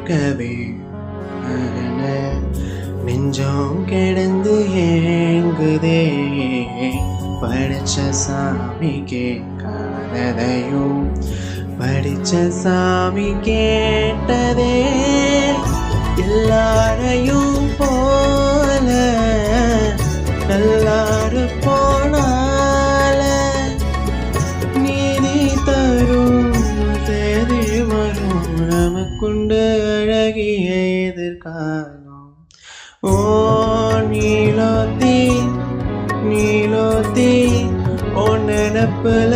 கேட்கவே நெஞ்சம் கிடந்து ஏங்குதே. படிச்ச சாமி கேட்காததையும் படிச்ச சாமி கேட்டதே. எல்லாரையும் போல எல்லாரு போனால நீதி தரும் தேதி வரும் நமக்குண்டு அழகிய எதிர்காலம். ஓ நீலோத்தி நீலோத்தி ஓ நினப்புல